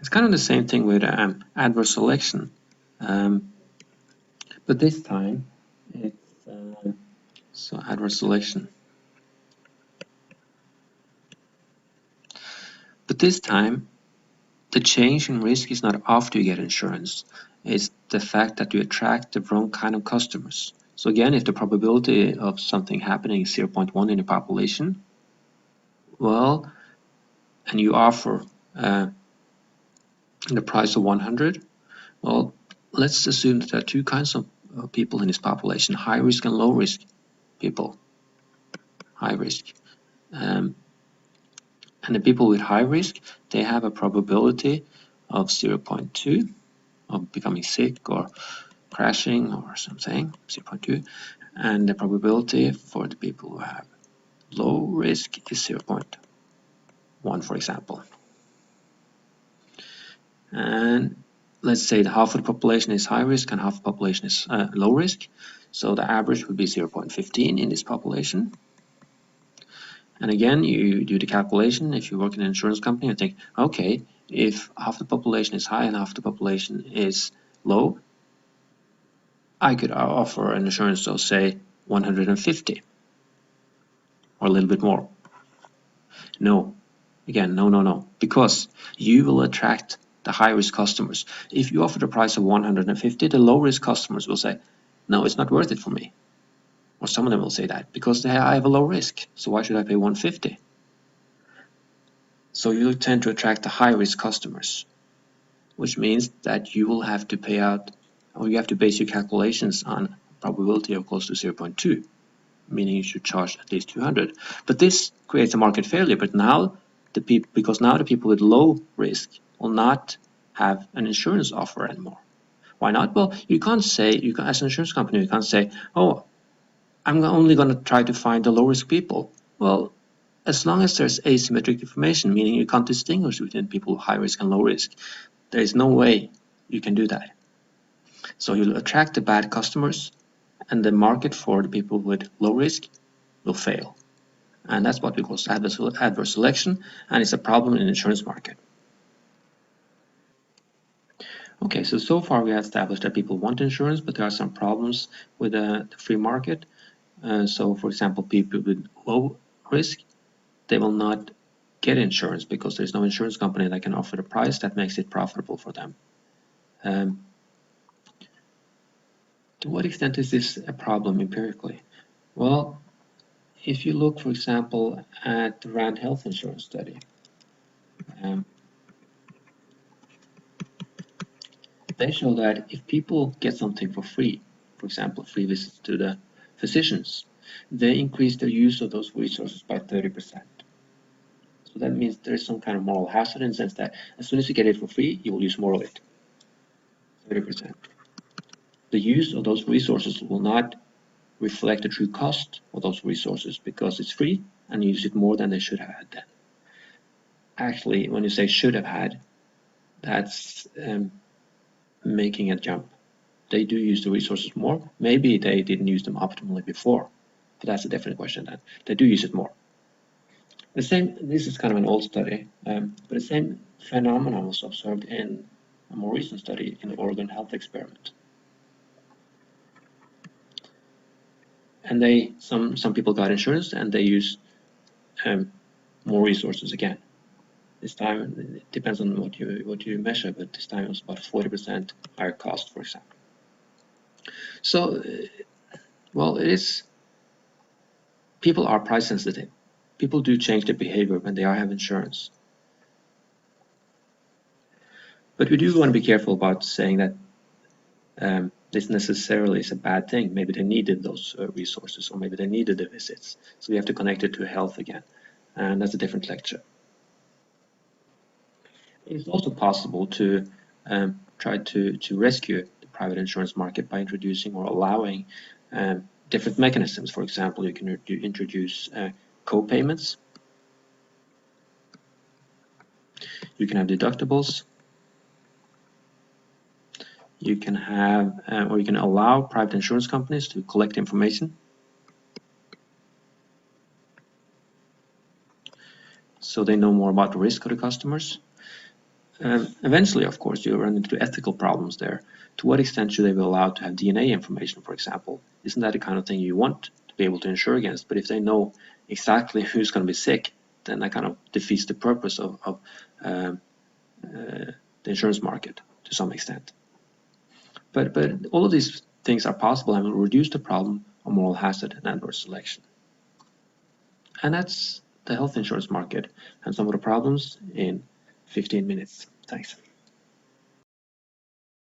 It's kind of the same thing with adverse selection, but this time it's so adverse selection. But this time, the change in risk is not after you get insurance. It's the fact that you attract the wrong kind of customers. So again, if the probability of something happening is 0.1 in the population, well, and you offer the price of 100, well, let's assume that there are two kinds of people in this population, high risk and low risk people. High risk. And the people with high risk, they have a probability of 0.2 of becoming sick or crashing or something, 0.2. And the probability for the people who have low risk is 0.1, for example. And let's say that half of the population is high risk and half the population is low risk. So the average would be 0.15 in this population. And again, you do the calculation. If you work in an insurance company, you think, okay, if half the population is high and half the population is low, I could offer an insurance of, say, 150 or a little bit more. No, again, no, because you will attract the high-risk customers. If you offer the price of 150, the low-risk customers will say, no, it's not worth it for me. Or some of them will say that because I have a low risk, so why should I pay 150? So you tend to attract the high-risk customers, which means that you will have to pay out, or you have to base your calculations on probability of close to 0.2, meaning you should charge at least 200. But this creates a market failure. But now because now the people with low risk will not have an insurance offer anymore. Why not? Well, you can't say, as an insurance company, you can't say, oh, I'm only going to try to find the low risk people. Well, as long as there's asymmetric information, meaning you can't distinguish between people with high risk and low risk, there is no way you can do that. So you'll attract the bad customers, and the market for the people with low risk will fail. And that's what we call adverse selection, and it's a problem in the insurance market. Okay, so far we have established that people want insurance, but there are some problems with the free market. So for example, people with low risk, they will not get insurance because there's no insurance company that can offer the price that makes it profitable for them. To what extent is this a problem empirically? Well, if you look, for example, at the RAND health insurance study, they show that if people get something for free, for example, free visits to the physicians, they increase their use of those resources by 30%. So that means there's some kind of moral hazard in the sense that as soon as you get it for free, you will use more of it. 30%. The use of those resources will not reflect the true cost of those resources because it's free and you use it more than they should have had then. Actually, when you say should have had, that's making a jump. They do use the resources more. Maybe they didn't use them optimally before, but that's a different question then. They do use it more. The same, this is kind of an old study, but the same phenomenon was observed in a more recent study in the Oregon health experiment. And some people got insurance and they used more resources again. This time, it depends on what you measure, but this time it was about 40% higher cost, for example. So, well, people are price sensitive. People do change their behavior when they have insurance. But we do want to be careful about saying that this necessarily is a bad thing. Maybe they needed those resources, or maybe they needed the visits. So we have to connect it to health again, and that's a different lecture. It's also possible to try to rescue the private insurance market by introducing or allowing different mechanisms. For example, you can introduce co-payments. You can have deductibles. You can have, or you can allow private insurance companies to collect information. So they know more about the risk of the customers. Eventually, of course, you run into ethical problems there. To what extent should they be allowed to have DNA information, for example? Isn't that the kind of thing you want to be able to insure against? But if they know exactly who's going to be sick, then that kind of defeats the purpose of the insurance market to some extent. But all of these things are possible and will reduce the problem of moral hazard and adverse selection. And that's the health insurance market and some of the problems in 15 minutes. Thanks.